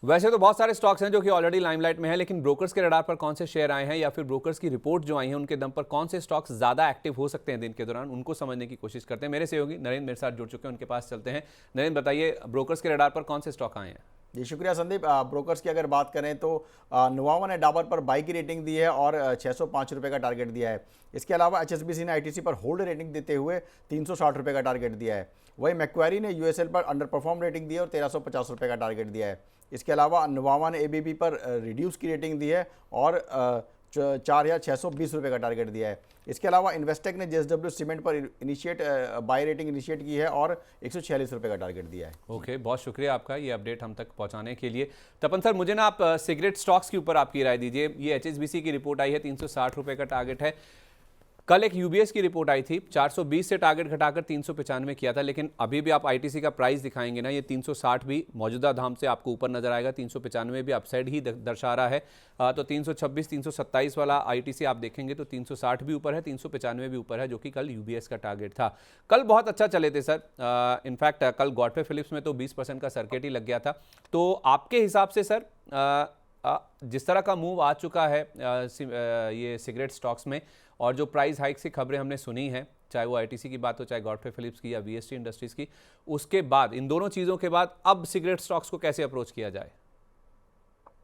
वैसे तो बहुत सारे स्टॉक्स हैं जो कि ऑलरेडी लाइमलाइट में हैं, लेकिन ब्रोकर्स के रडार पर कौन से शेयर आए हैं या फिर ब्रोकर्स की रिपोर्ट जो आई है उनके दम पर कौन से स्टॉक्स ज्यादा एक्टिव हो सकते हैं दिन के दौरान, उनको समझने की कोशिश करते हैं। मेरे सहयोगी नरेंद्र मेरे साथ जुड़ चुके हैं, उनके पास चलते हैं। नरेंद्र बताइए, ब्रोकर्स के रडार पर कौन से स्टॉक आए हैं? जी शुक्रिया संदीप। ब्रोकर्स की अगर बात करें तो नुवामा ने डाबर पर बाई की रेटिंग दी है और 605 रुपये का टारगेट दिया है। इसके अलावा एचएसबीसी ने आईटीसी पर होल्ड रेटिंग देते हुए 360 रुपये का टारगेट दिया है। वहीं मैक्वारी ने यूएसएल पर अंडर परफॉर्म रेटिंग दी है और 1350 रुपये का टारगेट दिया है। इसके अलावा नुवामा ने एबीबी पर रिड्यूस की रेटिंग दी है और 4,620 रुपये का टारगेट दिया है। इसके अलावा इन्वेस्टेक ने जेएसडब्ल्यू सीमेंट पर बाय रेटिंग इनिशिएट की है और 146 रुपये का टारगेट दिया है। ओके, बहुत शुक्रिया आपका ये अपडेट हम तक पहुंचाने के लिए। तपन सर, मुझे ना आप सिगरेट स्टॉक्स के ऊपर आपकी राय दीजिए। ये एचएसबीसी की रिपोर्ट आई है, 360 रुपये का टारगेट है। कल एक यूबीएस की रिपोर्ट आई थी, 420 से टारगेट घटाकर 395 किया था, लेकिन अभी भी आप आईटीसी का प्राइस दिखाएंगे ना, ये 360 भी मौजूदा दाम से आपको ऊपर नजर आएगा, 395 भी अपसाइड ही दर्शा रहा है। तो 326 327 वाला आईटीसी आप देखेंगे तो 360 भी ऊपर है, 395 भी ऊपर है, जो कि कल यूबीएस का टारगेट था। कल बहुत अच्छा चले थे सर। इनफैक्ट कल गॉडफ्रे फिलिप्स में तो 20% का सर्किट ही लग गया था। तो आपके हिसाब से सर, जिस तरह का मूव आ चुका है ये सिगरेट स्टॉक्स में, और जो प्राइस हाइक की खबरें हमने सुनी हैं, चाहे वो आईटीसी की बात हो, चाहे गॉडफ्रे फिलिप्स की या वीएसटी इंडस्ट्रीज की, उसके बाद, इन दोनों चीज़ों के बाद अब सिगरेट स्टॉक्स को कैसे अप्रोच किया जाए?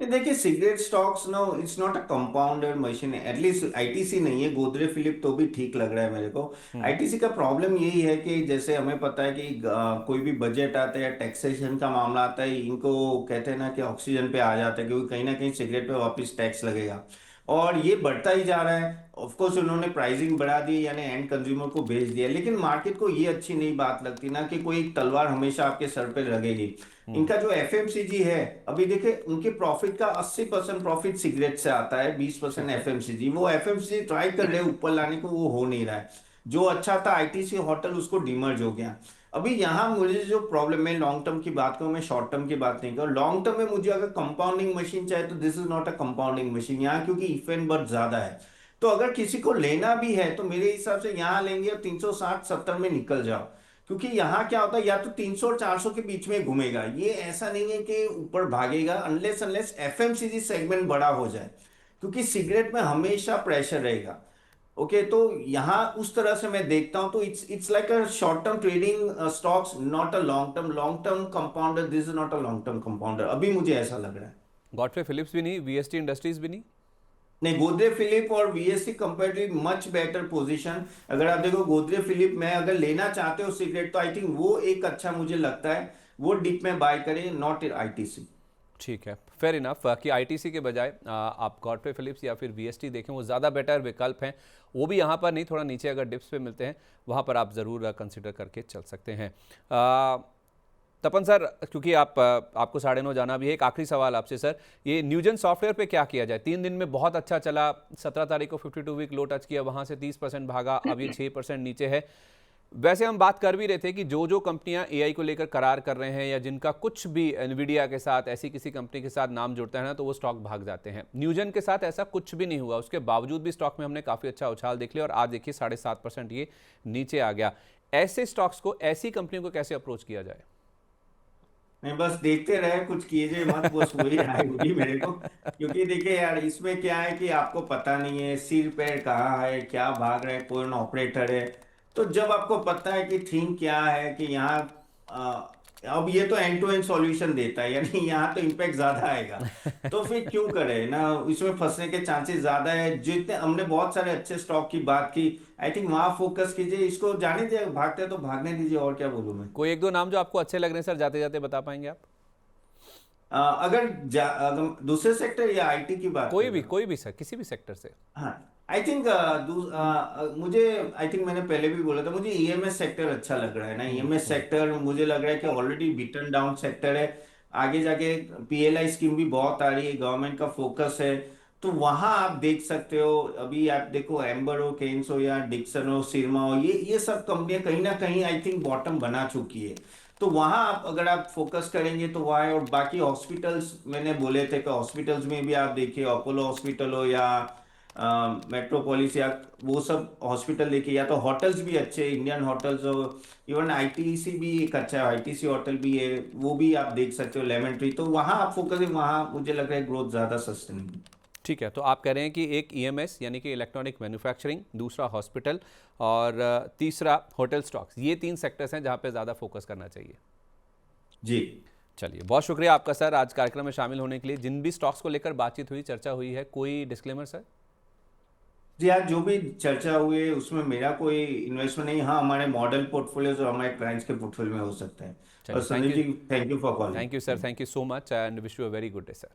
देखिए cigarette stocks no it's not a compounded machine, at least ITC नहीं है। गोदरेज फिलिप तो भी ठीक लग रहा है मेरे को। आईटीसी का प्रॉब्लम यही है कि जैसे हमें पता है कि कोई भी बजट आता है या टैक्सेशन का मामला आता है, इनको कहते हैं ना कि ऑक्सीजन पे आ जाता है, क्योंकि कहीं ना कहीं सिगरेट पे वापस टैक्स लगेगा और ये बढ़ता ही जा रहा है। ऑफ कोर्स उन्होंने प्राइसिंग बढ़ा दी, यानी एंड कंज्यूमर को भेज दिया, लेकिन मार्केट को ये अच्छी नहीं बात लगती ना कि कोई एक तलवार हमेशा आपके सर पे लगेगी। इनका जो एफएमसीजी है, अभी देखे उनके प्रॉफिट का 80% प्रॉफिट सिगरेट से आता है, 20% एफएमसीजी। वो एफएमसीजी ट्राई कर रहे हैं ऊपर लाने को, वो हो नहीं रहा है। जो अच्छा था आईटीसी होटल, उसको डिमर्ज हो गया। अभी यहाँ मुझे जो प्रॉब्लम है, लॉन्ग टर्म की बात करूं, मैं शॉर्ट टर्म की बात नहीं करूं। लॉन्ग टर्म में मुझे अगर कंपाउंडिंग मशीन चाहिए तो this is not a compounding machine यहाँ, क्योंकि इफ एंड बट ज्यादा है। तो अगर किसी को लेना भी है तो मेरे हिसाब से यहाँ लेंगे और 360-70 में निकल जाओ, क्योंकि यहाँ क्या होता है, या तो 300 और 400 के बीच में घूमेगा, ये ऐसा नहीं है कि ऊपर भागेगा, अनलेस अनलेस एफएमसीजी सेगमेंट बड़ा हो जाए, क्योंकि सिगरेट में हमेशा प्रेशर रहेगा। ओके, तो यहाँ उस तरह से मैं देखता हूं, तो it's like a short term trading stocks, not a long term compounder. This is not a long term compounder, अभी मुझे ऐसा लग रहा है। गॉडफ्रे फिलिप्स भी नहीं, वीएसटी इंडस्ट्रीज भी नहीं? नहीं, गोदरेज फिलिप और VSC comparatively much better position. अगर आप देखो गोदरेज फिलिप में अगर लेना चाहते हो सिगरेट, तो आई थिंक वो एक अच्छा मुझे लगता है, वो डिप में बाय करें, नॉट आईटीसी। ठीक है, फेयर इनफ कि आईटीसी के बजाय आप गॉडफ्रे फिलिप्स या फिर वीएसटी देखें, वो ज़्यादा बेटर विकल्प हैं। वो भी यहाँ पर नहीं, थोड़ा नीचे अगर डिप्स पे मिलते हैं वहाँ पर आप ज़रूर कंसिडर करके चल सकते हैं। तपन सर, क्योंकि आपको 9:30 जाना भी है, एक आखिरी सवाल आपसे सर, ये न्यूजन सॉफ्टवेयर पे क्या किया जाए? 3 दिन में बहुत अच्छा चला, 17 तारीख को 52 वीक लो टच किया, वहाँ से 30% भागा, अब ये 6% नीचे है। वैसे हम बात कर भी रहे थे कि जो जो कंपनियां एआई को लेकर करार कर रहे हैं या जिनका कुछ भी एनवीडिया के साथ, ऐसी किसी कंपनी के साथ नाम जुड़ता है ना, तो वो स्टॉक भाग जाते हैं। न्यूजन के साथ ऐसा कुछ भी नहीं हुआ, उसके बावजूद भी स्टॉक में हमने काफ़ी अच्छा उछाल देख लिया और आज देखिए 7.5% ये नीचे आ गया। ऐसे स्टॉक्स को, ऐसी कंपनियों को कैसे अप्रोच किया जाए? नहीं, बस देखते रहे, कुछ कीजिए मत, बस वही राय होगी मेरे को। क्योंकि देखिए यार, इसमें क्या है कि आपको पता नहीं है सिर पैर कहाँ है, क्या भाग रहे हैं, कौन ऑपरेटर है। तो जब आपको पता है कि थीम क्या है, कि यहाँ अ, अब ये तो एंड टू एंड सॉल्यूशन देता है, यानी यहाँ तो इम्पैक्ट ज्यादा आएगा, तो फिर क्यों करे ना, इसमें फंसने के चांसेस ज्यादा है। जितने हमने बहुत सारे अच्छे स्टॉक की बात की, आई थिंक वहां फोकस कीजिए, इसको जाने दीजिए, भागते हैं तो भागने दीजिए, और क्या बोलूं मैं। कोई एक दो नाम जो आपको अच्छे लग रहे हैं सर, जाते जाते बता पाएंगे आप? अगर दूसरे सेक्टर या आईटी की बात कर रहे हो? कोई भी सर, किसी भी सेक्टर से। हाँ, आई थिंक मुझे, आई थिंक मैंने पहले भी बोला था, मुझे ईएमएस सेक्टर अच्छा लग रहा है ना। ईएमएस सेक्टर मुझे लग रहा है कि ऑलरेडी बिटन डाउन सेक्टर है, आगे जाके पीएलआई स्कीम भी बहुत आ रही है, गवर्नमेंट का फोकस है, तो वहां आप देख सकते हो। अभी आप देखो, एम्बर हो, केन्स हो, या डिक्सन हो, सिरमा हो, ये सब कंपनियां कहीं ना कहीं आई थिंक बॉटम बना चुकी है। तो वहां आप अगर आप फोकस करेंगे तो वहां, और बाकी हॉस्पिटल्स मैंने बोले थे कि हॉस्पिटल्स में भी आप देखिए, अपोलो हॉस्पिटल हो या मेट्रोपोलिस या वो सब हॉस्पिटल देखिए, या तो होटल्स भी अच्छे, इंडियन होटल्स, और इवन आईटीसी भी एक अच्छा है, आईटीसी होटल भी है, वो भी आप देख सकते हो, लेमन ट्री, तो वहाँ आप फोकस है, वहाँ मुझे लग रहा है ग्रोथ ज़्यादा सस्टेनेबल। ठीक है, तो आप कह रहे हैं कि एक ईएमएस यानी कि इलेक्ट्रॉनिक मैन्युफैक्चरिंग, दूसरा हॉस्पिटल और तीसरा होटल स्टॉक्स, ये 3 सेक्टर्स हैं जहां पे ज़्यादा फोकस करना चाहिए। जी चलिए, बहुत शुक्रिया आपका सर आज कार्यक्रम में शामिल होने के लिए। जिन भी स्टॉक्स को लेकर बातचीत हुई, चर्चा हुई है, कोई डिस्क्लेमर सर? जी, आज जो भी चर्चा हुई है उसमें मेरा कोई इन्वेस्टमेंट नहीं, हाँ हमारे मॉडल पोर्टफोलियोज और हमारे क्लाइंट्स के पोर्टफोलियो में हो सकता है। और चलिए, Sandeep ji, thank you for thank you sir, calling. Thank you so much and wish you a very good day sir.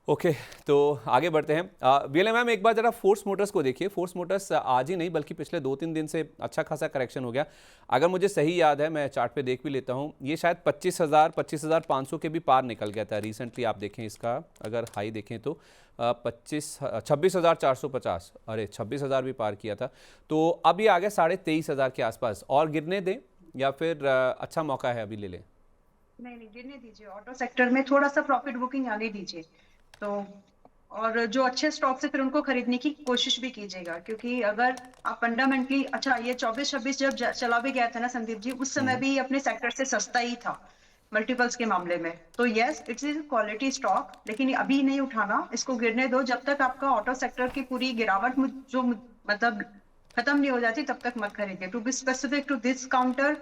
Okay, तो आगे बढ़ते हैं। वीएलए मैम, एक बार जरा फोर्स मोटर्स को देखिए। फोर्स मोटर्स आज ही नहीं बल्कि पिछले 2-3 दिन से अच्छा खासा करेक्शन हो गया। अगर मुझे सही याद है, मैं चार्ट पे देख भी लेता हूँ, ये शायद 25,500 के भी पार निकल गया था रिसेंटली। आप देखें इसका अगर हाई देखें तो 26,450, अरे 26,000 भी पार किया था। तो अब ये आ गया 23,500 के आसपास। और गिरने दें या फिर अच्छा मौका है अभी ले लें? नहीं नहीं, गिरने दीजिए। ऑटो सेक्टर में थोड़ा सा प्रॉफिट बुकिंग आने दीजिए। तो और जो अच्छे स्टॉक्स है फिर उनको खरीदने की कोशिश भी कीजिएगा, क्योंकि अगर आप फंडामेंटली, अच्छा ये 24-26 जब चला भी गया था ना संदीप जी, उस समय भी अपने सेक्टर से सस्ता ही था मल्टीपल्स के मामले में। तो yes, it's is quality stock, लेकिन अभी नहीं उठाना, इसको गिरने दो। जब तक आपका ऑटो सेक्टर की पूरी गिरावट मतलब खत्म नहीं हो जाती, तब तक मत खरीदिए। To be specific to this counter,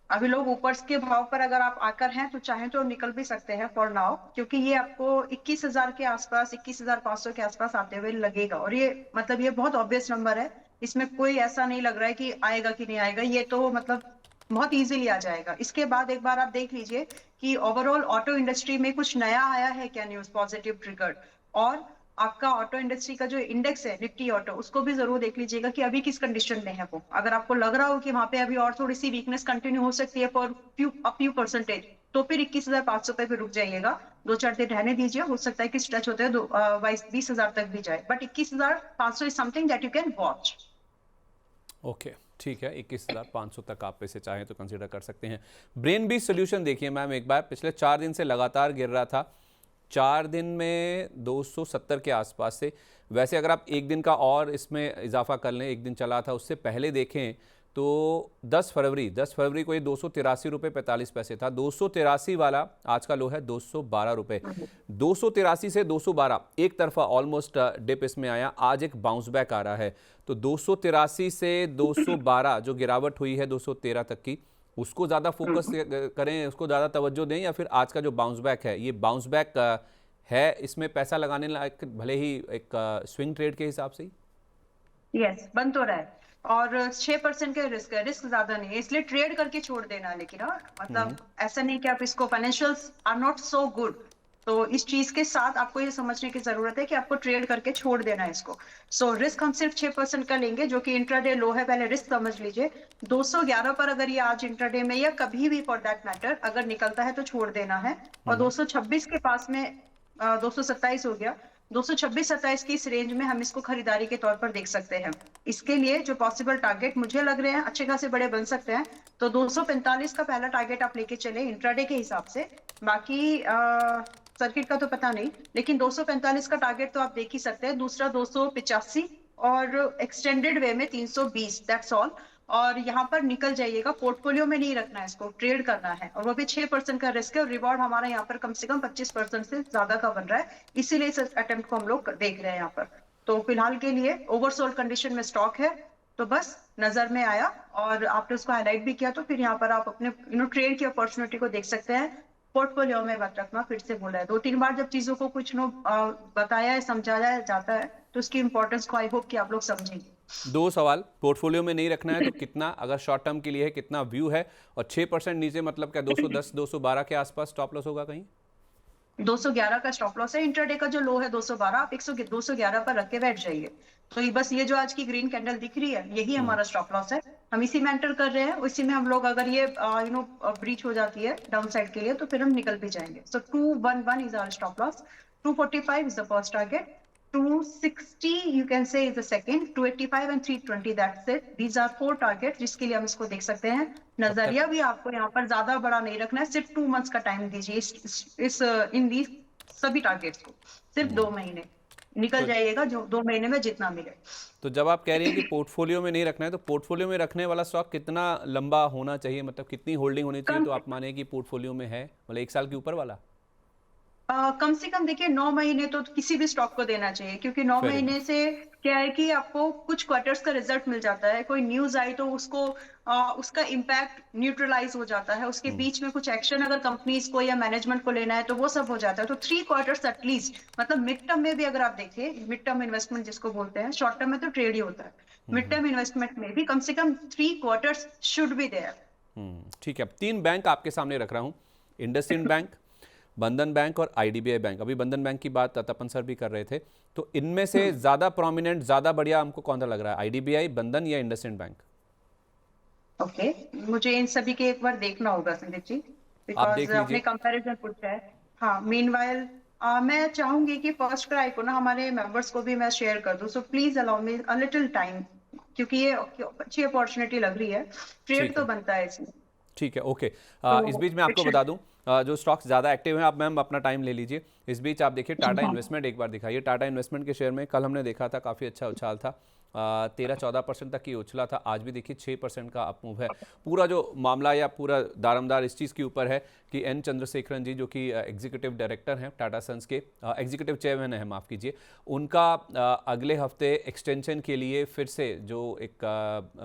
अभी लोग ऊपर के भाव पर अगर आप आकर हैं तो चाहें तो निकल भी सकते हैं फॉर नाउ, क्योंकि ये आपको 21,000 के आसपास, 21,500 के आसपास आते हुए लगेगा। और ये मतलब ये बहुत ऑब्वियस नंबर है, इसमें कोई ऐसा नहीं लग रहा है कि आएगा कि नहीं आएगा, ये तो मतलब बहुत इजीली आ जाएगा। इसके बाद एक बार आप देख लीजिए कि ओवरऑल ऑटो इंडस्ट्री में कुछ नया आया है क्या, न्यूज पॉजिटिव ट्रिगर्ड। और आपका ऑटो इंडस्ट्री का जो इंडेक्स है निफ्टी ऑटो, उसको भी जरूर देख लीजिएगा कि अभी किस कंडीशन में है वो। अगर आपको लग रहा हो कि वहां पे अभी और थोड़ी सी वीकनेस कंटिन्यू हो सकती है फॉर फ्यू परसेंटेज, तो फिर 21,500 पे रुक जाइएगा। 2-4 दिन रहने दीजिए, हो सकता है कि स्ट्रेच होते हुए 20,000 तक भी जाए, but 21,500 is something that you can watch. Okay, ठीक है, 21,500 तक आप इसे चाहें तो कंसीडर कर सकते हैं। ब्रेन बी सोल्यूशन देखिए मैम, एक बार पिछले 4 दिन से लगातार गिर रहा था। 4 दिन में 270 के आसपास से। वैसे अगर आप एक दिन का और इसमें इजाफा कर लें, एक दिन चला था उससे पहले देखें तो 10 फरवरी को ये 283 रुपये 45 पैसे था। 283 वाला आज का लो है 212 रुपये। 283 से 212 एक तरफा ऑलमोस्ट डिप इसमें आया। आज एक बाउंस बैक आ रहा है, तो 283 से 212 जो गिरावट हुई है 213 तक की, उसको ज़्यादा फोकस करें, उसको ज़्यादा तवज्जो दें, या फिर आज का जो बाउंस बैक है, ये बाउंस बैक है इसमें पैसा लगाने लायक, भले ही एक स्विंग ट्रेड के हिसाब से ही? यस, बन तो रहा है। और 6% का रिस्क है, रिस्क ज्यादा नहीं है, इसलिए ट्रेड करके छोड़ देना। लेकिन मतलब ऐसा नहीं कि आप इसको, financials are not so good, तो इस चीज के साथ आपको ये समझने की जरूरत है कि आपको ट्रेड करके छोड़ देना है इसको। सो रिस्क हम सिर्फ 6% का लेंगे, जो कि इंट्राडे लो है, पहले रिस्क समझ लीजिए। 211 पर अगर ये आज इंट्राडे में या कभी भी फॉर दैट मैटर अगर निकलता है तो छोड़ देना है। और 226 के पास में 227 हो गया, 226-27 की इस रेंज में हम इसको खरीदारी के तौर पर देख सकते हैं। इसके लिए जो पॉसिबल टारगेट मुझे लग रहे हैं अच्छे खासे बड़े बन सकते हैं, तो 245 का पहला टारगेट आप लेके चले इंट्राडे के हिसाब से। बाकी सर्किट का तो पता नहीं, लेकिन 245 का टारगेट तो आप देख ही सकते हैं। दूसरा 285 और एक्सटेंडेड वे में 320, दैट्स ऑल। और यहाँ पर निकल जाइएगा, पोर्टफोलियो में नहीं रखना है इसको, ट्रेड करना है। और वो भी 6% का रिस्क है, और रिवॉर्ड हमारा यहाँ पर कम से कम 25% से ज्यादा का बन रहा है, इसीलिए इस अटेम्प्ट को हम लोग देख रहे हैं यहाँ पर। तो फिलहाल के लिए ओवरसोल्ड कंडीशन में स्टॉक है, तो बस नजर में आया और आपने उसको हाईलाइट भी किया, तो फिर यहाँ पर आप अपने ट्रेड की अपॉर्चुनिटी को देख सकते हैं। पोर्टफोलियो में मत रखना, फिर से बोला है 2-3 बार, जब चीजों को कुछ बताया है, समझाया जाता है, तो उसकी इंपॉर्टेंस को आई होप कि आप लोग समझेंगे। 2 सवाल, पोर्टफोलियो में नहीं रखना है तो कितना, अगर शॉर्ट टर्म के लिए है, कितना व्यू है? और 6% नीचे मतलब क्या 210 212 के आसपास स्टॉप लॉस होगा कहीं? 211 का स्टॉप लॉस है, इंट्राडे का जो लो है 212, आप 211 पर रख के बैठ जाइए। तो ये बस, ये जो आज की ग्रीन कैंडल दिख रही है, यही हमारा स्टॉप लॉस है। हम इसी में एंटर कर रहे हैं, इसी में हम लोग, अगर ये ब्रीच हो जाती है डाउन साइड के लिए, तो फिर हम निकल भी जाएंगे। So 211 is our stop loss, 245 is the first target, 260 you can say is the second, 285 and 320, that's it. These are 4 targets जिसके लिए हम इसको देख सकते हैं। नजरिया भी आपको यहाँ पर ज्यादा बड़ा नहीं रखना है, सिर्फ 2 मंथ्स का टाइम दीजिए इस इन दी सभी टारगेट्स को, सिर्फ 2 महीने निकल तो जाइएगा, जो 2 महीने में जितना मिले। तो जब आप कह रही हैं कि पोर्टफोलियो में नहीं रखना है, तो पोर्टफोलियो में रखने वाला स्टॉक कितना लंबा होना चाहिए, मतलब कितनी होल्डिंग होनी चाहिए कम तो आप माने कि पोर्टफोलियो में है, मतलब 1 साल के ऊपर वाला? कम से कम देखिए 9 महीने तो किसी भी स्टॉक को देना चाहिए, क्योंकि नौ फेयर महीने इनफ। से क्या है कि आपको कुछ क्वार्टर्स का रिजल्ट मिल जाता है, कोई न्यूज आई तो उसको उसका इम्पैक्ट न्यूट्रलाइज हो जाता है, उसके बीच में कुछ एक्शन अगर कंपनीज को या मैनेजमेंट को लेना है तो वो सब हो जाता है। तो 3 क्वार्टर्स एटलीस्ट, मतलब मिड टर्म में भी अगर आप देखिए, मिड टर्म इन्वेस्टमेंट जिसको बोलते हैं, शॉर्ट टर्म में तो ट्रेड ही होता है, मिड टर्म इन्वेस्टमेंट में भी कम से कम 3 क्वार्टर्स शुड बी देयर। ठीक है, अब 3 बैंक आपके सामने रख रहा हूँ, इंडसइंड बैंक, बंधन बैंक और आईडीबीआई बैंक। अभी बंधन बैंक की बात तपन सर भी कर रहे थे, तो इनमें से ज्यादा प्रोमिनेंट, ज्यादा बढ़िया हमको कौन सा लग रहा है, आईडीबीआई, बंधन या इंडसइंड बैंक? ओके, मुझे इन सभी के एक बार देखना होगा संदीप जी, आप बिकॉज देख आपने लीजिए। कंपैरिजन पूछा है। हाँ, मीनवाइल मैं चाहूंगी कि फर्स्ट क्राई को ना हमारे मेंबर्स को भी मैं शेयर कर दूं, so please allow me a little time, क्योंकि ये अच्छी अपॉर्चुनिटी लग रही है, ट्रेड ठीक तो है, बनता है इसमें। ठीक है, ओके। इस तो बीच में इट आपको शुड। बता दूं, जो स्टॉक्स ज़्यादा एक्टिव हैं, आप मैम अपना टाइम ले लीजिए। इस बीच आप देखिए टाटा इन्वेस्टमेंट एक बार दिखाइए। टाटा इन्वेस्टमेंट के शेयर में कल हमने देखा था काफ़ी अच्छा उछाल था, 13-14% तक की उछला था। आज भी देखिए 6% का अप मूव है। पूरा जो मामला या पूरा दारमदार इस चीज़ के ऊपर है कि एन चंद्रशेखरन जी, जो कि एग्जीक्यूटिव डायरेक्टर हैं टाटा सन्स के, एग्जीक्यूटिव चेयरमैन हैं माफ़ कीजिए, उनका अगले हफ्ते एक्सटेंशन के लिए फिर से जो एक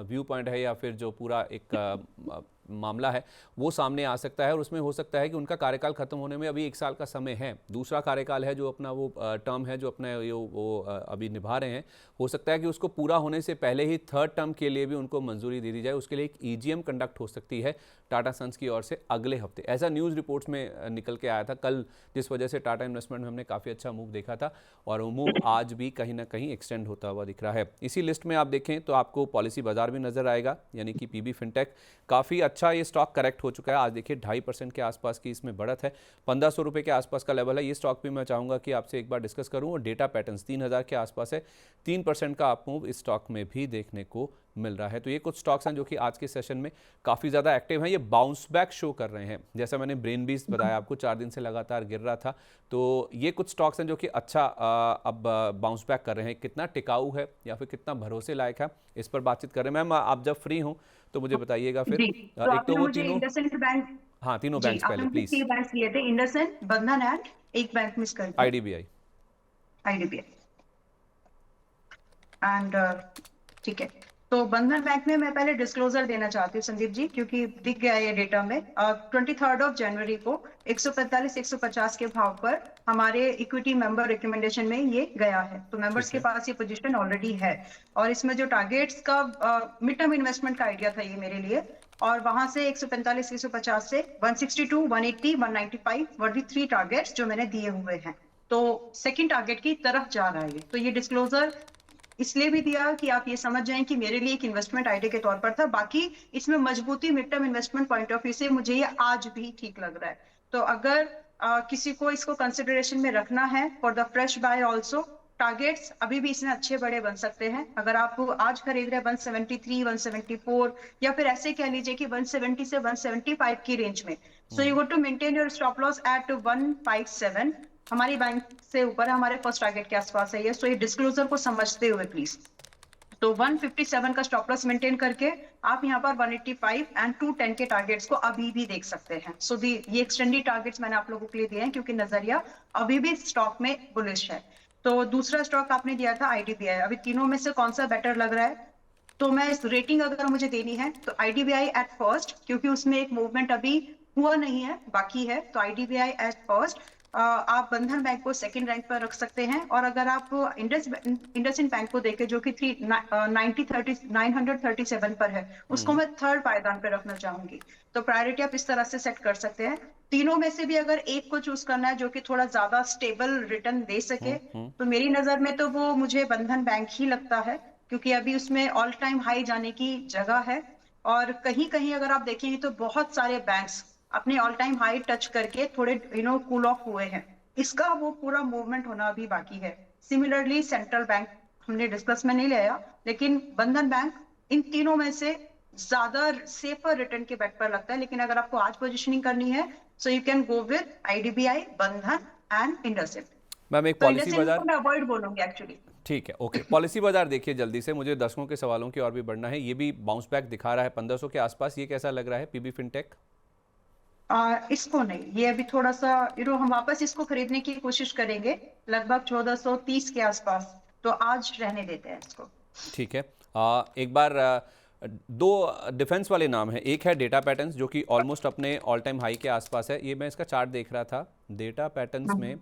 व्यू पॉइंट है या फिर जो पूरा एक मामला है वो सामने आ सकता है, और उसमें हो सकता है कि उनका कार्यकाल खत्म होने में अभी 1 साल का समय है। दूसरा कार्यकाल है जो अपना वो टर्म है जो अपना वो अभी निभा रहे हैं। हो सकता है कि उसको पूरा होने से पहले ही थर्ड टर्म के लिए भी उनको मंजूरी दे दी जाए। उसके लिए एक ईजीएम कंडक्ट हो सकती है टाटा सन्स की ओर से अगले हफ्ते, ऐसा न्यूज़ रिपोर्ट्स में निकल के आया था कल, जिस वजह से टाटा इन्वेस्टमेंट में हमने काफ़ी अच्छा मूव देखा था, और वो मूव आज भी कहीं ना कहीं एक्सटेंड होता हुआ दिख रहा है। इसी लिस्ट में आप देखें तो आपको पॉलिसी बाजार भी नजर आएगा, यानी कि पीबी फिनटेक, काफ़ी अच्छा ये स्टॉक करेक्ट हो चुका है। आज देखिए 2.5% के आसपास की इसमें बढ़त है, 1500 रुपये के आसपास का लेवल है। ये स्टॉक भी मैं चाहूँगा कि आपसे एक बार डिस्कस करूँ, और डेटा पैटर्न्स 3000 के आसपास है, 3% का अप मूव इस स्टॉक में भी देखने को मिल रहा है। तो ये कुछ स्टॉक्स हैं जो कि आज के सेशन में काफ़ी ज़्यादा एक्टिव हैं, ये बाउंस बैक शो कर रहे हैं। जैसा मैंने ब्रेन बीस बताया आपको, 4 दिन से लगातार गिर रहा था, तो ये कुछ स्टॉक्स हैं जो कि अच्छा अब बाउंस बैक कर रहे हैं। कितना टिकाऊ है या फिर कितना भरोसे लायक है, इस पर बातचीत करें। मैम आप जब फ्री हों तो मुझे बताइएगा फिर। जी, तो एक तो आपने वो मुझे तीनों, इंडसइंड बैंक, हाँ तीनों जी बैंक्स आपने पहले मुझे प्लीज। 3 बैंक्स दिए थे, इंडसइंड, बंधन एंड एक बैंक मिस कर दिया, आईडीबीआई। आईडीबीआई एंड ठीक है। तो बंधन बैंक में मैं पहले डिस्क्लोजर देना चाहती हूँ संदीप जी, क्योंकि दिख गया है ये डेटा में। 23 जनवरी को 145-150 के भाव पर हमारे इक्विटी मेंबर रिकमेंडेशन में ये गया है, तो मेंबर्स ठीक के है, पास ये पोजीशन ऑलरेडी है। और इसमें जो टारगेट्स का मिड टर्म इन्वेस्टमेंट का आइडिया था ये मेरे लिए, और वहां से 145-150 से 162, 180, 195 वर दी 3 टारगेट्स जो मैंने दिए हुए हैं। तो सेकंड टारगेट की तरफ जा रहा है ये। तो ये डिस्क्लोजर इसलिए भी दिया कि आप ये समझ जाएं कि मेरे लिए एक इन्वेस्टमेंट आइडिया के तौर पर था। बाकी इसमें मजबूती mid term investment point of view से मुझे ये आज भी ठीक लग रहा है। तो अगर किसी को इसको कंसिडरेशन में रखना है for the fresh bye also, targets अभी भी इसमें अच्छे बड़े बन सकते हैं। अगर आप आज खरीद रहे हैं 173, 174, या फिर ऐसे कह लीजिए कि 170 से 175 की रेंज में, so you got to maintain your stop loss at 157। हमारी बैंक से ऊपर है, हमारे फर्स्ट टारगेट के आसपास है ये, सो ये डिस्क्लोजर को समझते हुए प्लीज। तो 157 का स्टॉप लॉस मेंटेन करके आप यहाँ पर 185 एंड 210 के टारगेट्स को अभी भी देख सकते हैं। सो ये एक्सटेंडेड टारगेट्स मैंने आप लोगों के लिए दिए हैं, क्योंकि नजरिया अभी भी स्टॉक में बुलिश है। तो दूसरा स्टॉक आपने दिया था आईडीबीआई। अभी तीनों में से कौन सा बेटर लग रहा है? तो मैं इस रेटिंग अगर मुझे देनी है तो आईडीबीआई एट फर्स्ट, क्योंकि उसमें एक मूवमेंट अभी हुआ नहीं है, बाकी है, तो आईडीबीआई एट फर्स्ट। आप बंधन बैंक को सेकंड रैंक पर रख सकते हैं, और अगर आप इंडसइंड बैंक को देखें जो कि 937 पर है, उसको मैं थर्ड पायदान पर रखना चाहूंगी। तो प्रायोरिटी आप इस तरह से सेट कर सकते हैं। तीनों में से भी अगर एक को चूज करना है जो कि थोड़ा ज्यादा स्टेबल रिटर्न दे सके, तो मेरी नजर में तो वो मुझे बंधन बैंक ही लगता है, क्योंकि अभी उसमें ऑल टाइम हाई जाने की जगह है। और कहीं कहीं अगर आप देखेंगे तो बहुत सारे बैंक्स अपने ऑल टाइम हाई टच करके थोड़े कूल ऑफ हुए हैं, इसका वो पूरा मूवमेंट होना अभी बाकी है। सिमिलरली सेंट्रल बैंक हमने डिस्कस में नहीं लिया, लेकिन बंधन बैंक इन तीनों में से ज्यादा सेफर रिटर्न के बेट पर लगता है। लेकिन अगर आपको आज पोजिशनिंग करनी है, so you can go with IDBI, बंधन एंड इंडसइंड। मैम एक तो पॉलिसी इंडसइंड बाजार, को मैं अवॉइड बोलूंगी एक्चुअली। ठीक है, ओके, पॉलिसी बाजार देखिए जल्दी से, मुझे दर्शकों के सवालों की ओर भी बढ़ना है। ये भी बाउंस बैक दिखा रहा है 1500 के आसपास, ये कैसा लग रहा है पीबी फिनटेक? इसको नहीं, ये अभी थोड़ा सा हम वापस इसको खरीदने की कोशिश करेंगे लगभग 1430 के आसपास, तो आज रहने देते हैं इसको। ठीक है, एक बार दो डिफेंस वाले नाम हैं, एक है डेटा पैटर्न्स जो कि ऑलमोस्ट अपने ऑल टाइम हाई के आसपास है। ये मैं इसका चार्ट देख रहा था, डेटा पैटर्न्स में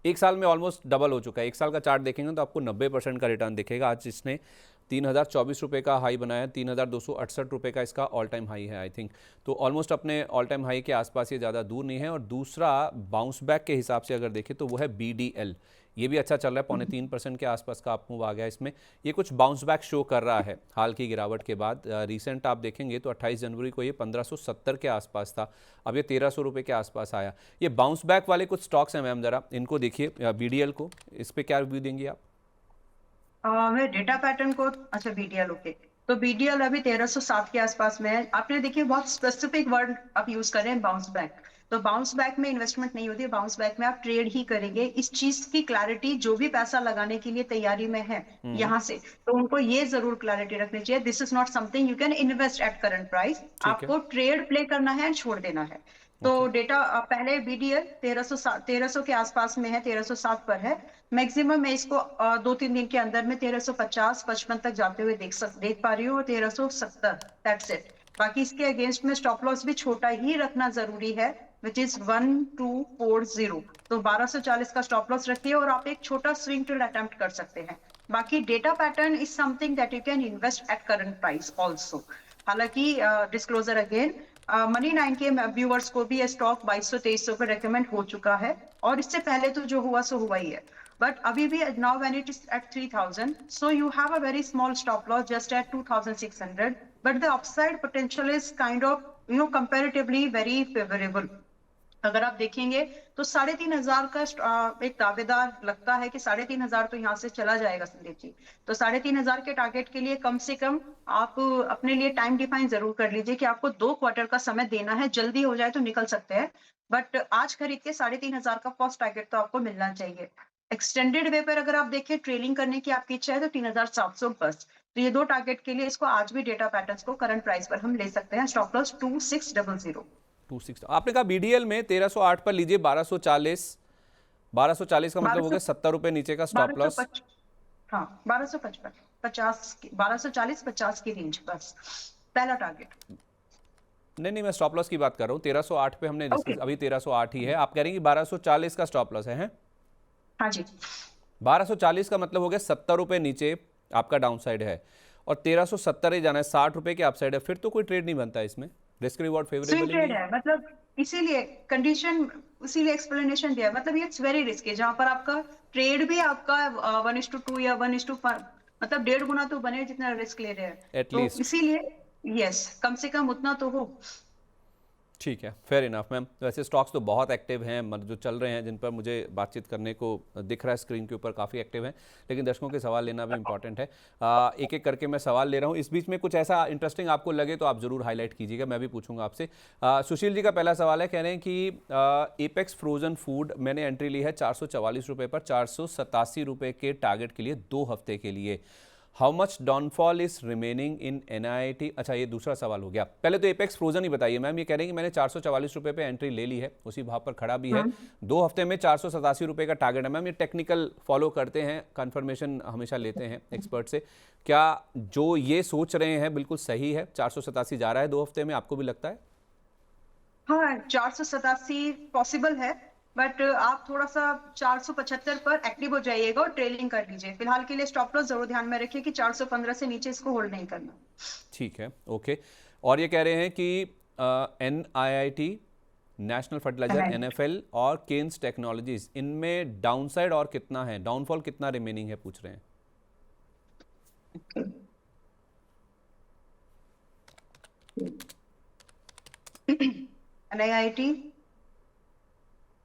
एक साल में ऑलमोस्ट डबल हो चुका है। एक साल का चार्ट देखेंगे तो आपको 90% का रिटर्न दिखेगा। आज इसने 3024 रुपये का हाई बनाया, 3268 रुपये का इसका ऑल टाइम हाई है आई थिंक। तो ऑलमोस्ट अपने ऑल टाइम हाई के आसपास, ये ज़्यादा दूर नहीं है। और दूसरा बाउंस बैक के हिसाब से अगर देखें तो वो है BDL, ये भी अच्छा चल रहा है, 0.25% के आसपास का अप मूव आ गया इसमें। ये कुछ बाउंस बैक शो कर रहा है हाल की गिरावट के बाद। रिसेंट आप देखेंगे तो 28 जनवरी को ये 1570 के आसपास था, अब ये 1300 रुपये के आसपास आया। ये बाउंस बैक वाले कुछ स्टॉक्स हैं मैम, ज़रा इनको देखिए, BDL को, इस पर क्या रिव्यू देंगी आप? मैं डेटा पैटर्न को, अच्छा BDL, ओके। तो BDL अभी 1307 के आसपास में है। आपने देखिए बहुत स्पेसिफिक वर्ड आप यूज कर रहे हैं, बाउंस बैक। तो बाउंस बैक में इन्वेस्टमेंट नहीं होती है, बाउंस बैक में आप ट्रेड ही करेंगे। इस चीज की क्लैरिटी जो भी पैसा लगाने के लिए तैयारी में है यहाँ से, तो उनको ये जरूर क्लैरिटी रखनी चाहिए, this is not something you can invest eight current price. आपको ट्रेड प्ले करना है, छोड़ देना है। तो डेटा पहले BDL 1300 के आसपास में है, 1307 पर है। मैक्सिमम मैं इसको 2-3 दिन के अंदर में 1350-55 तक जाते हुए देख पा रही हूँ, और 1370, दैट्स इट। बाकी इसके अगेंस्ट में स्टॉप लॉस भी छोटा ही रखना जरूरी है, विच इज 1240। तो 1240 का स्टॉप लॉस रखिए और आप एक छोटा स्विंग ट्रेड अटेम्प्ट कर सकते हैं। बाकी data pattern is something that you can invest eight current price also. हालांकि डिस्क्लोजर अगेन, मनी 9 के व्यूअर्स को भी ये स्टॉक 2200-2300 पे रेकमेंड हो चुका है, और इससे पहले तो जो हुआ सो हुआ ही है। बट अभी भी now when it is at 3000, so you have a very small stop loss just at 2600, but the upside potential is kind of comparatively very favorable। अगर आप देखेंगे तो 3500 का एक दावेदार लगता है कि 3500 तो यहाँ से चला जाएगा संदीप जी। तो 3500 के टारगेट के लिए कम से कम आप अपने लिए टाइम डिफाइन जरूर कर लीजिए कि आपको 2 क्वार्टर का समय देना है। जल्दी हो जाए तो निकल सकते हैं, बट आज खरीद के 3500 का फर्स्ट टारगेट तो आपको मिलना चाहिए। एक्सटेंडेड वे पर अगर आप देखें, ट्रेलिंग करने की आपकी इच्छा है तो 3700 बस। तो ये 2 टारगेट के लिए इसको आज भी डेटा पैटर्न्स को करंट प्राइस पर हम ले सकते हैं। Stop loss 2600। 26, आपने कहा BDL में 1308 पर लीजिए, 1240 का मतलब हो गया 70 रुपये नीचे का स्टॉप लॉस। हाँ, 1255, 50, 1240-50 की रेंज बस पहला टारगेट। नहीं, मैं स्टॉप लॉस की बात कर रहा हूँ। 1308 पे हमने डिस्कस, अभी 1308 ही है। आप कह रहे हैं कि 1240 का स्टॉप लॉस है? हाँ जी। 1240 का मतलब हो गया 70 रुपये नीचे आपका डाउन साइड है, और 1370 ही जाना है, 60 रुपये की अपसाइड है। फिर तो कोई ट्रेड नहीं बनता इसमें, रिस्क रिवॉर्ड फेवरेबल ट्रेड है, मतलब इसीलिए कंडीशन, इसीलिए एक्सप्लेनेशन दिया, मतलब ये इट्स वेरी रिस्की, जहां पर आपका ट्रेड भी आपका 1:2 या 1:5, मतलब 1.5 गुना तो बने जितना रिस्क ले रहे हैं, तो इसीलिए यस, कम से कम उतना तो हो। ठीक है, फेयर इनफ मैम। वैसे स्टॉक्स तो बहुत एक्टिव हैं, जो चल रहे हैं, जिन पर मुझे बातचीत करने को दिख रहा है स्क्रीन के ऊपर, काफ़ी एक्टिव हैं, लेकिन दर्शकों के सवाल लेना भी इंपॉर्टेंट है। एक एक करके मैं सवाल ले रहा हूँ। इस बीच में कुछ ऐसा इंटरेस्टिंग आपको लगे तो आप ज़रूर हाईलाइट कीजिएगा, मैं भी पूछूंगा आपसे। सुशील जी का पहला सवाल है, कह रहे हैं कि एपेक्स फ्रोजन फूड मैंने एंट्री ली है 444 रुपये पर, 487 रुपये के टारगेट के लिए 2 हफ्ते के लिए। How much downfall is remaining in NIIT? अच्छा, ये दूसरा सवाल हो गया। पहले तो एपेक्स फ्रोजन ही बताइए मैम। ये कह रहे हैं कि मैंने 444 रुपये पे एंट्री ले ली है, उसी भाव पर खड़ा भी है, 2 हफ्ते में 487 रुपये का टारगेट है। मैम ये टेक्निकल फॉलो करते हैं, कंफर्मेशन हमेशा लेते हैं एक्सपर्ट से, क्या जो ये सोच रहे हैं बिल्कुल सही है? 487 जा रहा है 2 हफ्ते में, आपको भी लगता है? हाँ, 487 पॉसिबल है, बट आप थोड़ा सा 475 पर एक्टिव हो जाइएगा और ट्रेलिंग कर लीजिए। फिलहाल के लिए स्टॉप लॉस जरूर ध्यान में रखिए कि 415 से नीचे इसको होल्ड नहीं करना। ठीक है, ओके। और ये कह रहे हैं कि NIIT, नेशनल फर्टिलाइजर, NFL और केन्स टेक्नोलॉजीज, इनमें डाउनसाइड और कितना है, डाउनफॉल कितना रिमेनिंग है, पूछ रहे हैं।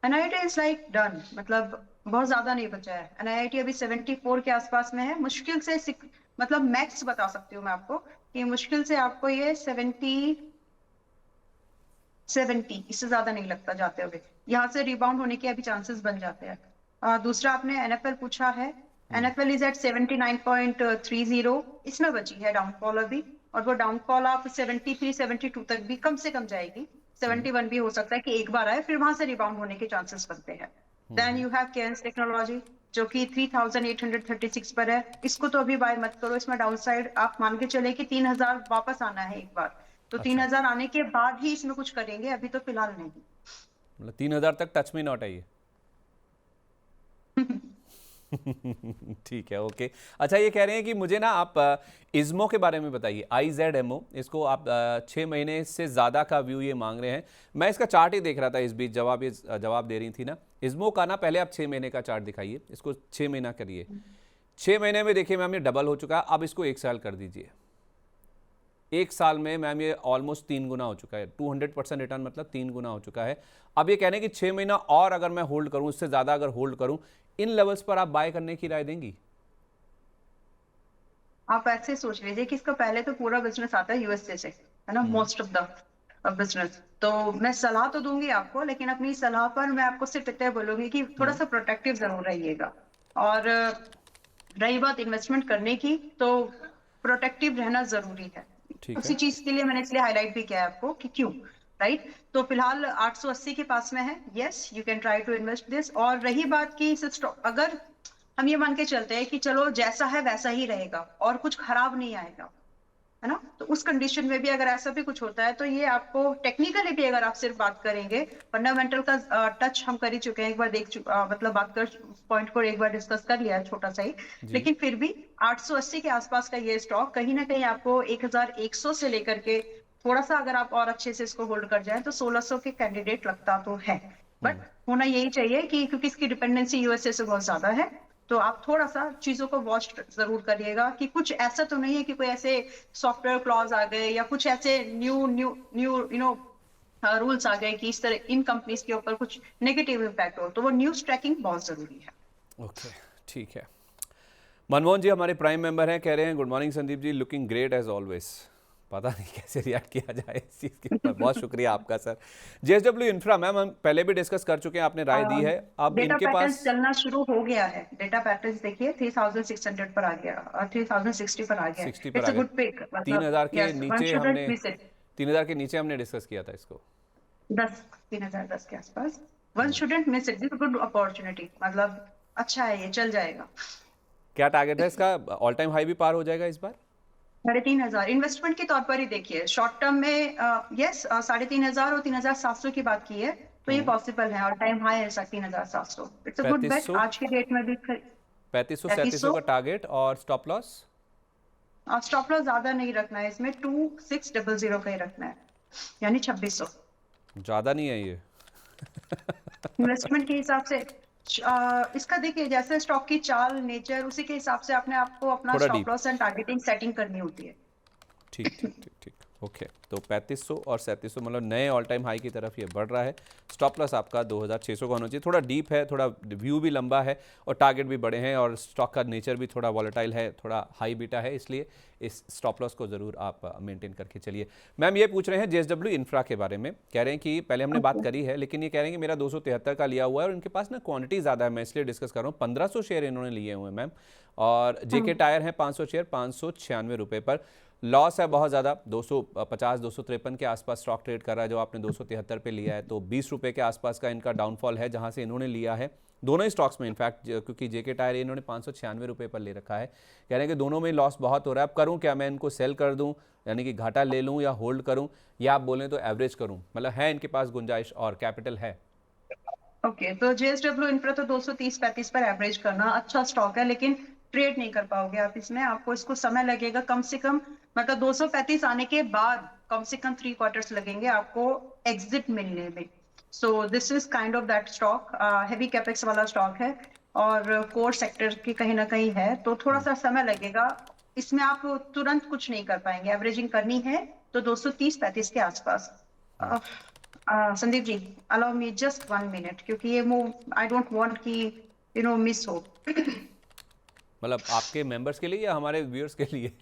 NIIT इज लाइक डन, मतलब बहुत ज्यादा नहीं बचा है। NIIT अभी 74 के आसपास में है, मुश्किल से मतलब मैक्स बता सकती हूँ मैं आपको कि मुश्किल से आपको ये 70, 70, इससे ज्यादा नहीं लगता जाते हुए। यहाँ से रिबाउंड होने के अभी चांसेस बन जाते हैं। दूसरा आपने एनएफएल पूछा है। एनएफएल इज एट 79.30, इसमें बची है डाउनफॉल अभी, और वो डाउनफॉल आप 73 72 तक भी कम से कम जाएगी। 71 भी हो सकता है कि एक बार आए, फिर वहां से रिबाउंड होने के चांसेस बनते हैं। Then you have Kaynes technology जो कि 3836 पर है। इसको तो अभी बाय मत करो, इसमें डाउनसाइड आप मान के चले कि 3000 वापस आना है एक बार, तो अच्छा। 3000 आने के बाद ही इसमें कुछ करेंगे, अभी तो फिलहाल नहीं। मतलब 3000 तक टच में नॉट है ये। ठीक है, ओके। अच्छा, ये कह रहे हैं कि मुझे ना आप इज्मो के बारे में बताइए, IZMO, इसको आप 6 महीने से ज़्यादा का व्यू ये मांग रहे हैं। मैं इसका चार्ट ही देख रहा था इस बीच, जवाब दे रही थी ना। इज्मो का ना पहले आप 6 महीने का चार्ट दिखाइए, इसको 6 महीना करिए। 6 महीने में देखिए मैम ये डबल हो चुका है, अब इसको 1 साल कर दीजिए। 1 साल में मैम ये ऑलमोस्ट 3 गुना हो चुका है, 200% रिटर्न, मतलब 3 गुना हो चुका है। अब ये कहने की 6 महीना और अगर मैं होल्ड करूं, उससे ज़्यादा अगर होल्ड करूं, इन लेवल्स पर आप बाय करने की राय देंगी? आप ऐसे सोच लीजिए कि इसका पहले तो पूरा बिजनेस आता है यूएसए से, है ना, मोस्ट ऑफ द बिजनेस। तो मैं सलाह तो दूंगी आपको, लेकिन अपनी सलाह पर मैं आपको सिर्फ इतना बोलूंगी कि थोड़ा सा प्रोटेक्टिव जरूर रहिएगा। और रही बात इन्वेस्टमेंट करने की, तो प्रोटेक्टिव रहना जरूरी है। ठीक उसी है। चीज के लिए मैंने इसलिए हाईलाइट भी किया है आपको कि क्यों, राइट। तो फिलहाल 880 के पास में है, yes you can try to invest this. और रही बात की अगर हम ये मान के चलते हैं कि चलो जैसा है वैसा ही रहेगा और कुछ खराब नहीं आएगा, है ना, तो उस कंडीशन में भी अगर ऐसा भी कुछ होता है, तो ये आपको टेक्निकली भी अगर आप सिर्फ बात करेंगे, फंडामेंटल का टच हम कर ही चुके हैं, एक बार मतलब बात कर पॉइंट को एक बार डिस्कस कर लिया है छोटा सा ही। जी। लेकिन फिर भी 880 के आसपास का ये स्टॉक कहीं ना कहीं आपको 1100 से लेकर के थोड़ा सा अगर आप और अच्छे से इसको होल्ड कर जाए तो 1600 के कैंडिडेट लगता तो है। बट होना यही चाहिए कि क्योंकि इसकी डिपेंडेंसी यूएसए से बहुत ज्यादा है, तो आप थोड़ा सा चीजों को वॉच जरूर करिएगा कि कुछ ऐसा तो नहीं है कि कोई ऐसे सॉफ्टवेयर क्लॉज आ गए या कुछ ऐसे न्यू न्यू न्यू रूल्स आ गए कि इस तरह इन कंपनीज के ऊपर कुछ नेगेटिव इम्पैक्ट हो, तो वो न्यूज ट्रैकिंग बहुत जरूरी है। ओके, ठीक है। मनमोहन जी हमारे प्राइम मेंबर हैं, कह रहे हैं good morning Sandeep ji, looking great as always. पता नहीं कैसे रिएक्ट किया जाए इस चीज़ के ऊपर, बहुत शुक्रिया आपका सर। JSW इंफ्रा मैम हम पहले भी डिस्कस कर चुके हैं, आपने राय दी है। अब डेटा इनके पैटर्न पास चलना शुरू हो गया है। डेटा पैटर्न देखिए 3600 पर आ गया और 3060 पर आ गया। 60 पर इट्स आ अ गया। गुड पिक, 3000 के यस, वन नीचे शुडंट हमने मिस इट। 3000 के नीचे हमने डिस्कस किया था इसको। 3010 के आसपास, one shouldn't miss it, this good opportunity, मतलब अच्छा है, ये चल जाएगा। क्या टारगेट है इसका? ऑल टाइम हाई भी पार हो जाएगा इस बार? 3500 इन्वेस्टमेंट के तौर पर ही देखिए, शॉर्ट टर्म में यस 3500 और 3700 की बात की है, तो ये पॉसिबल है। ऑल टाइम हाई है 3700, इट्स अ गुड बेट 3500 आज के डेट में भी। 3500 3700 का टारगेट और स्टॉप लॉस? स्टॉप लॉस ज्यादा नहीं रखना है इसमें, 2600 का ही रखना है, यानी 2600। ज़्यादा नहीं है ये। इन्वेस्टमेंट के हिसाब से इसका देखिए, जैसे स्टॉक की चाल नेचर, उसी के हिसाब से आपने आपको अपना थोड़ा stop deep. Loss and targeting setting करनी होती है। ठीक ठीक ठीक ठीक, ओके। तो 3500 और 3700 मतलब नए ऑल टाइम हाई की तरफ ये बढ़ रहा है। स्टॉप लॉस आपका 2600 का होना चाहिए। थोड़ा डीप है, थोड़ा व्यू भी लंबा है और टारगेट भी बड़े हैं, और स्टॉक का नेचर भी थोड़ा वॉलेटाइल है, थोड़ा हाई बीटा है, इसलिए इस स्टॉप लॉस को ज़रूर आप मेंटेन करके चलिए। मैम ये पूछ रहे हैं JSW इंफ्रा के बारे में, कह रहे हैं कि पहले हमने बात करी है, लेकिन ये कह रहे हैं कि मेरा 273 का लिया हुआ है और इनके पास ना क्वांटिटी ज़्यादा है, मैं इसलिए डिस्कस कर रहा हूँ। 1500 शेयर इन्होंने लिए हुए हैं मैम, और JK टायर हैं 500 शेयर, 596 रुपये पर। लॉस है बहुत ज़्यादा, 250 253 के आसपास स्टॉक ट्रेड कर रहा है, जो आपने 273 पे लिया है, तो 20 रुपये के आसपास का इनका डाउनफॉल है जहाँ से इन्होंने लिया है दोनों ही स्टॉक्स में। इनफैक्ट क्योंकि JK टायर इन्होंने 596 रुपये पर ले रखा है, कह रहे हैं कि दोनों में लॉस बहुत हो रहा है। अब करूँ क्या, मैं इनको सेल कर दूँ यानी कि घाटा ले लूँ, या होल्ड करूँ, या आप बोलें तो एवरेज करूँ? मतलब है इनके पास गुंजाइश और कैपिटल है? ओके, तो JSW इंफ्रा तो 230-35 पर एवरेज करना अच्छा स्टॉक है, लेकिन ट्रेड नहीं कर पाओगे आप इसमें, आपको इसको समय लगेगा कम से कम, मतलब 235 आने के बाद कम से कम 3 क्वार्टर्स लगेंगे आपको एग्जिट मिलने में। So this is kind of that stock, heavy capex वाला स्टॉक है और कोर सेक्टर की कहीं ना कहीं है, तो थोड़ा सा समय लगेगा इसमें, आप तुरंत कुछ नहीं कर पाएंगे। एवरेजिंग करनी है तो 230-35 के आसपास। Sandeep ji, allow me just 1 minute, क्योंकि ये मूव आई डोंट वांट कि मिस हो। मतलब आपके मेंबर्स के लिए या हमारे व्यूअर्स के लिए?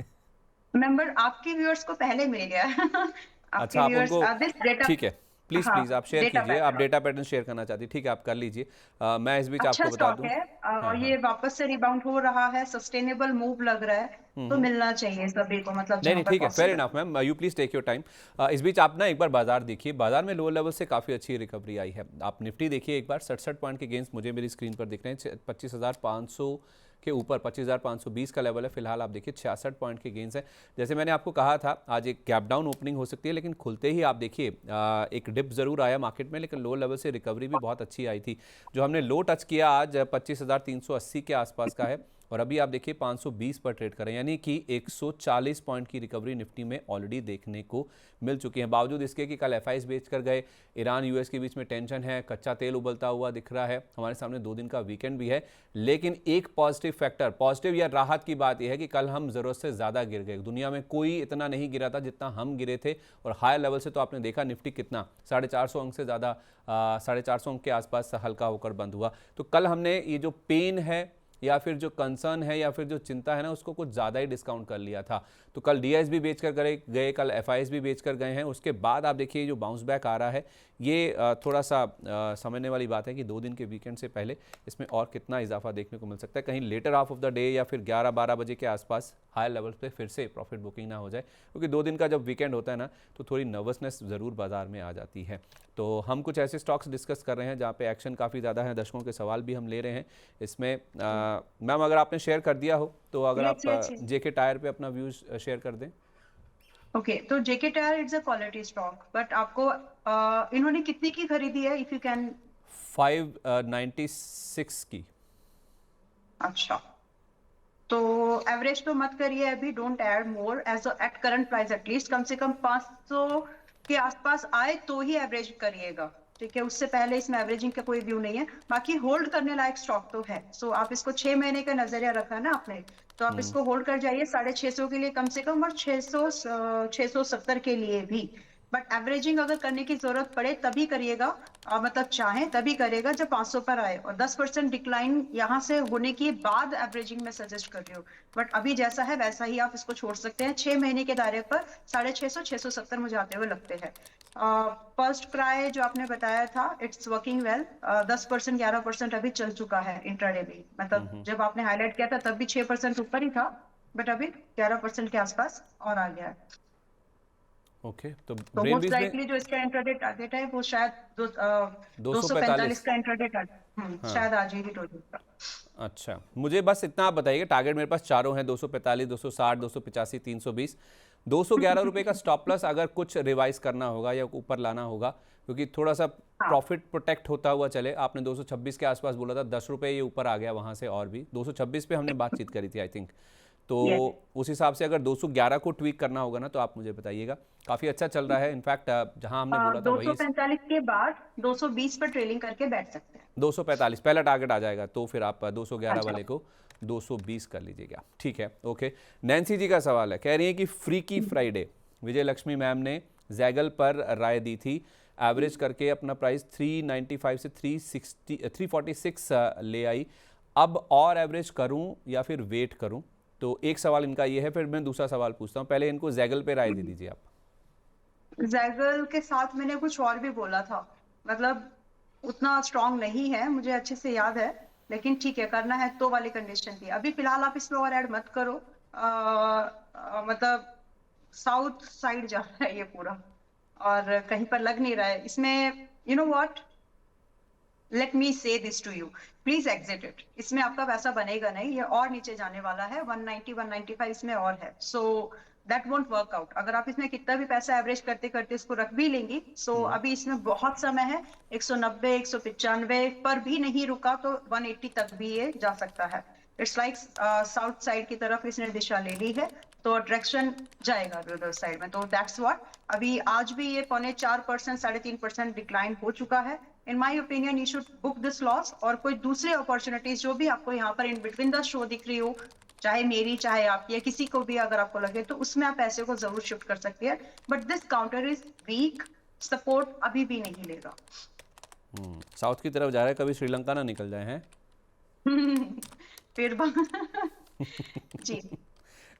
मेंबर आपके व्यूअर्स को पहले मिल गया। अच्छा, आपके आप व्यूअर्स उनको, दिस डेटा, ठीक है, प्लीज हाँ, प्लीज आप शेयर डेटा कीजिए, आप पैटर्न डेटा पैटर्न शेयर करना चाहती, ठीक है आप कर लीजिए। मैं इस बीच अच्छा आपको बता स्टॉक दूं। है। हाँ ये हाँ। वापस से रिबाउंड हो रहा है, सस्टेनेबल मूव लग रहा है, तो मिलना चाहिए सभी को, मतलब नहीं जहां नहीं पर ठीक है, fair possible. Enough ma'am, you please take your time. इस बीच आप ना एक बार बाजार देखिए, बाजार में लोअर लेवल से काफ़ी अच्छी रिकवरी आई है। आप निफ्टी देखिए एक बार, 67 पॉइंट के गेंस मुझे मेरी स्क्रीन पर दिख रहे हैं, 25,500 के ऊपर 25,520 का लेवल है फिलहाल। आप देखिए 66 पॉइंट के गेंस है। जैसे मैंने आपको कहा था आज एक गैप डाउन ओपनिंग हो सकती है, लेकिन खुलते ही आप देखिए एक डिप जरूर आया मार्केट में, लेकिन लो लेवल से रिकवरी भी बहुत अच्छी आई थी। जो हमने लो टच किया आज 25,380 के आसपास का है, और अभी आप देखिए 520 पर ट्रेड करें, यानी कि 140 पॉइंट की रिकवरी निफ्टी में ऑलरेडी देखने को मिल चुकी है। बावजूद इसके कि कल एफआईज बेच कर गए, ईरान यूएस के बीच में टेंशन है, कच्चा तेल उबलता हुआ दिख रहा है, हमारे सामने 2 दिन का वीकेंड भी है, लेकिन एक पॉजिटिव फैक्टर, पॉजिटिव या राहत की बात यह है कि कल हम ज़रूरत से ज़्यादा गिर गए। दुनिया में कोई इतना नहीं गिरा था जितना हम गिरे थे, और हायर लेवल से तो आपने देखा निफ्टी कितना 450 अंक से ज़्यादा 450 अंक के आसपास हल्का होकर बंद हुआ। तो कल हमने ये जो पेन है या फिर जो कंसर्न है या फिर जो चिंता है ना, उसको कुछ ज़्यादा ही डिस्काउंट कर लिया था। तो कल डीआईएस भी बेच कर गए, कल एफआईएस भी बेच कर गए हैं। उसके बाद आप देखिए जो बाउंस बैक आ रहा है, ये थोड़ा सा समझने वाली बात है कि 2 दिन के वीकेंड से पहले इसमें और कितना इजाफा देखने को मिल सकता है। कहीं latter half of the day या फिर 11-12 बजे के आसपास हायर लेवल पे फिर से प्रॉफिट बुकिंग ना हो जाए, क्योंकि 2 दिन का जब वीकेंड होता है ना, तो थोड़ी नर्वसनेस ज़रूर बाजार में आ जाती है। तो हम कुछ ऐसे स्टॉक्स डिस्कस कर रहे हैं जहाँ पे एक्शन काफ़ी ज़्यादा है, दर्शकों के सवाल भी हम ले रहे हैं इसमें। मैम अगर आपने शेयर कर दिया हो तो अगर आप जेके टायर पे अपना व्यूज शेयर कर दें। ओके, तो JK Tyre it's a quality stock, but आपको इन्होंने कितनी की खरीदी है, इफ यू कैन? 596 की। अच्छा, तो एवरेज तो मत करिए अभी, don't add more as at current price, at least कम से कम 500 के आसपास आए तो ही एवरेज करिएगा, ठीक है? उससे पहले इसमें एवरेजिंग का कोई व्यू नहीं है। बाकी होल्ड करने लायक स्टॉक तो है, सो आप इसको 6 महीने का नजरिया रखा है ना आपने, तो आप इसको होल्ड कर जाइए 650 के लिए कम से कम, और 670 के लिए भी। बट एवरेजिंग अगर करने की जरूरत पड़े तभी करिएगा, मतलब चाहे तभी करेगा जब 500 पर आए, और 10% डिक्लाइन यहाँ से होने के बाद एवरेजिंग में सजेस्ट कर रही हूँ। बट अभी जैसा है वैसा ही आप इसको छोड़ सकते हैं। 6 महीने के दायरे पर 650 670 मुझे आते हुए लगते हैं। फर्स्ट क्राई जो आपने बताया था, इट्स वर्किंग वेल। 10% 11% अभी चल चुका है इंट्राडे भी, मतलब जब आपने हाईलाइट किया था तब भी 6% ऊपर ही था, बट अभी 11% के आसपास और आ गया है। ओके, तो तो ब्रेन मोस्ट बीज में लाइकली जो इसका इंट्राडे टारगेट है वो शायद 245 245। का इंट्राडे टारगेट शायद आज ही हिट हो जाएगा। अच्छा, मुझे बस इतना आप बताइए, टारगेट मेरे पास चारों हैं, 245, 260, 285, 320, 211 रुपए का स्टॉप लॉस अगर कुछ रिवाइज करना होगा या ऊपर लाना होगा, क्योंकि थोड़ा सा प्रॉफिट प्रोटेक्ट होता हुआ चले। आपने 226 के आसपास बोला था, 10 रुपए ये ऊपर आ गया वहां से, और भी 226 पे हमने बातचीत करी थी आई थिंक। तो उस हिसाब से अगर 211 को ट्वीक करना होगा ना, तो आप मुझे बताइएगा। काफी अच्छा चल रहा है, इनफैक्ट जहां हमने बोला था वही 245 के बाद 220 पर ट्रेलिंग करके बैठ सकते हैं। 245 पहला टारगेट आ जाएगा, तो फिर आप 211 वाले को 220 कर लीजिएगा, ठीक है? ओके, नैन्सी जी का सवाल है, कह रही है कि फ्रीकी फ्राइडे विजय लक्ष्मी मैम ने जैगल पर राय दी थी, एवरेज करके अपना प्राइस 395 से 346 ले आई, अब और एवरेज करूं या फिर वेट करूं? तो एक सवाल इनका ये है, फिर मैं दूसरा सवाल पूछता हूं। पहले इनको जैगल पे राय दे दीजिए आप। जैगल के साथ मैंने कुछ और भी बोला था, मतलब उतना स्ट्रांग नहीं है, मुझे अच्छे से याद है, लेकिन ठीक है करना है तो वाली कंडीशन थी। अभी फिलहाल आप इसमें और ऐड मत करो, मतलब साउथ साइड जा रहा है ये पूरा, और कहीं पर लग नहीं रहा है इसमें। You know what, let me say this to you, please exit it. इसमें आपका पैसा बनेगा नहीं, ये और नीचे जाने वाला है, 190 195 इसमें और है, so that won't work out. अगर आप इसमें कितना भी पैसा एवरेज करते करते इसको रख भी लेंगी, सो अभी इसमें बहुत समय है। 190 195 पर भी नहीं रुका तो 180 तक भी ये जा सकता है। इट्स लाइक साउथ साइड की तरफ इसने दिशा ले ली है, तो डायरेक्शन जाएगा रिवर्स साइड में, तो दैट्स व्हाट। अभी आज भी ये 4.25% 3.5% डिक्लाइन हो चुका है। In my opinion you should book this loss, और कोई दूसरी अपॉर्चुनिटीज जो भी आपको यहाँ पर इन बिटवीन द शो दिख रही हो, चाहे मेरी चाहे आपकी या किसी को भी अगर आपको लगे, तो उसमें आप पैसे को जरूर शिफ्ट कर सकते हैं। But this counter is weak, support अभी भी नहीं लेगा। साउथ की तरफ जा रहा है, कभी श्रीलंका ना निकल जाए हैं। फिर जी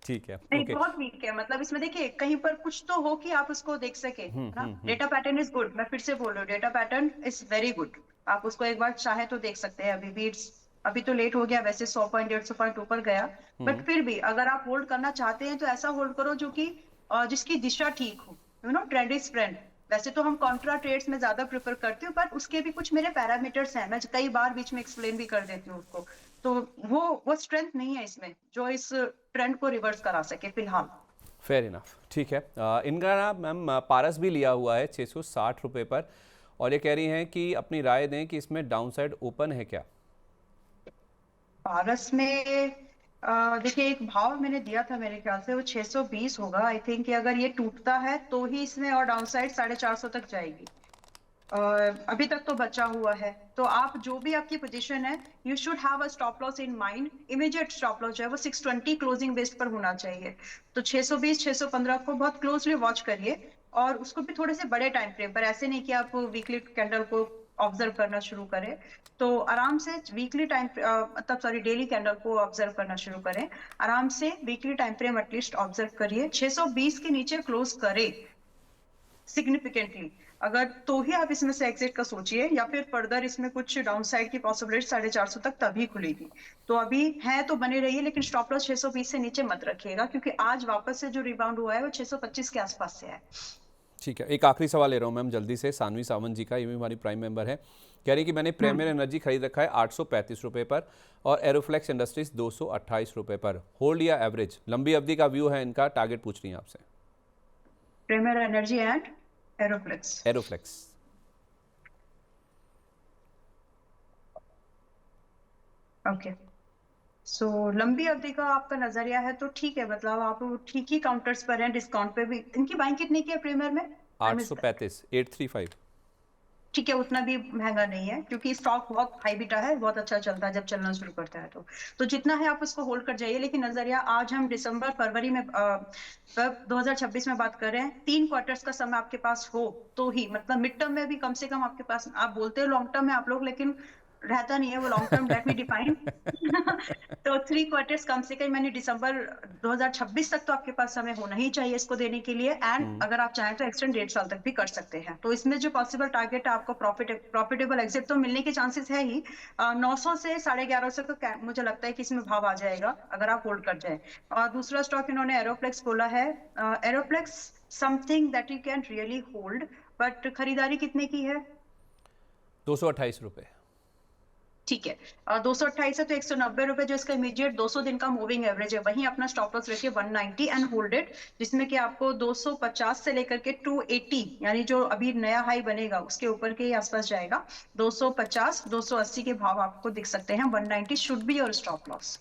ठीक है, नहीं ओके। बहुत वीक है, मतलब इसमें देखिए कहीं पर कुछ तो हो कि आप उसको देख सके, है ना। डेटा पैटर्न इज गुड, मैं फिर से बोल रही हूँ, data pattern is very good. आप उसको एक बार चाहे तो देख सकते हैं। अभी तो लेट हो गया वैसे, 100 पॉइंट 150 पॉइंट ऊपर गया, बट फिर भी अगर आप होल्ड करना चाहते हैं तो ऐसा होल्ड करो जो कि जिसकी दिशा ठीक हो, you know, trend is trend. वैसे तो हम कॉन्ट्रा ट्रेड्स में ज्यादा प्रेफर करती हूँ, बट उसके भी कुछ मेरे पैरामीटर्स हैं, मैं कई बार बीच में एक्सप्लेन भी कर देती हूँ उसको। तो वो स्ट्रेंथ नहीं है इसमें जो इस ट्रेंड को रिवर्स करा सके फिलहाल। फेयर इनफ, ठीक है। इनका ना मैम पारस भी लिया हुआ है 660 रुपये पर, और ये कह रही हैं कि अपनी राय दें कि इसमें डाउनसाइड ओपन है क्या। पारस में देखिए एक भाव मैंने दिया था, मेरे ख्याल से वो 620 होगा आई थिंक, कि अगर ये टूटता है तो ही इसमें और डाउनसाइड 450 तक जाएगी। अभी तक तो बचा हुआ है, तो आप जो भी आपकी पोजीशन है, you should have a stop loss in mind. Immediate stop loss जो है वो 620 क्लोजिंग बेस्ड पर होना चाहिए। तो 620 615 को बहुत क्लोजली वॉच करिए, और उसको भी थोड़े से बड़े टाइम फ्रेम पर, ऐसे नहीं कि आप वीकली कैंडल को ऑब्जर्व करना शुरू करें। तो आराम से वीकली टाइम मतलब सॉरी डेली कैंडल को ऑब्जर्व करना शुरू करें। आराम से weekly time frame at least observe करिए, 620 के नीचे क्लोज करे सिग्निफिकेंटली, अगर तो ही आप इसमें से एग्जिट का सोचिए, या फिर फर्दर इसमें कुछ डाउनसाइड की पॉसिबिलिटी 450 तक तभी खुलेगी। तो अभी है तो बने रहिए, लेकिन स्टॉप लॉस 620 से नीचे मत रखिएगा, क्योंकि आज वापस से जो रिबाउंड हुआ है वो 625 के आसपास से है। ठीक है, एक आखिरी सवाल ले रहा हूँ मैम जल्दी से, सानवी सावंत जी का, ये भी हमारी प्राइम मेंबर है। कह रही कि मैंने प्रीमियर एनर्जी खरीद रखा है 835 रुपये पर, और एरोफ्लेक्स इंडस्ट्रीज 228 रुपये पर। होल्ड या एवरेज, लंबी अवधि का व्यू है इनका, टारगेट पूछ रही हैं आपसे। Premier Energy and Aeroflex. Aeroflex. Okay, so लंबी अवधि का आपका नजरिया है तो ठीक है, मतलब आप ठीक ही काउंटर्स पर हैं, डिस्काउंट पे भी। इनकी बाइंग कितनी की है प्रीमियर में? 835, 835। ठीक है, उतना भी महंगा नहीं है, क्योंकि स्टॉक बहुत हाई बीटा है, बहुत अच्छा चलता है जब चलना शुरू करता है। तो जितना है आप उसको होल्ड कर जाइए। लेकिन नजरिया, आज हम दिसंबर फरवरी में 2026 में बात कर रहे हैं, 3 क्वार्टर्स का समय आपके पास हो तो ही, मतलब मिड टर्म में भी कम से कम आपके पास, आप बोलते हो लॉन्ग टर्म में आप लोग, लेकिन रहता नहीं है वो long term, let me define. तो 3 क्वार्टर्स कम से कम, मैंने दिसंबर 2026 तक तो आपके पास समय होना ही चाहिए इसको देने के लिए। एंड अगर आप चाहें तो एक्सटेंड 1.5 साल तक भी कर सकते हैं। तो इसमें जो पॉसिबल टारगेट है आपको, प्रॉफिटेबल एग्जिट तो मिलने के चांसेस है ही। 900 से 1150 तो मुझे लगता है कि इसमें भाव आ जाएगा अगर आप होल्ड कर जाए। और दूसरा स्टॉक इन्होंने एरोफ्लेक्स बोला है। Aeroflex something that you can really hold, but खरीदारी कितने की है? 228 रुपये। ठीक है, 228 है तो 190 रुपए जो इसका इमीडिएट 200 दिन का मूविंग एवरेज है, वहीं अपना स्टॉप लॉस रखिए 190 एंड होल्ड इट, जिसमें कि आपको 250 से लेकर के 280, यानी जो अभी नया हाई बनेगा उसके ऊपर के आसपास जाएगा। 250 280 के भाव आपको दिख सकते हैं, 190 should be your stop loss.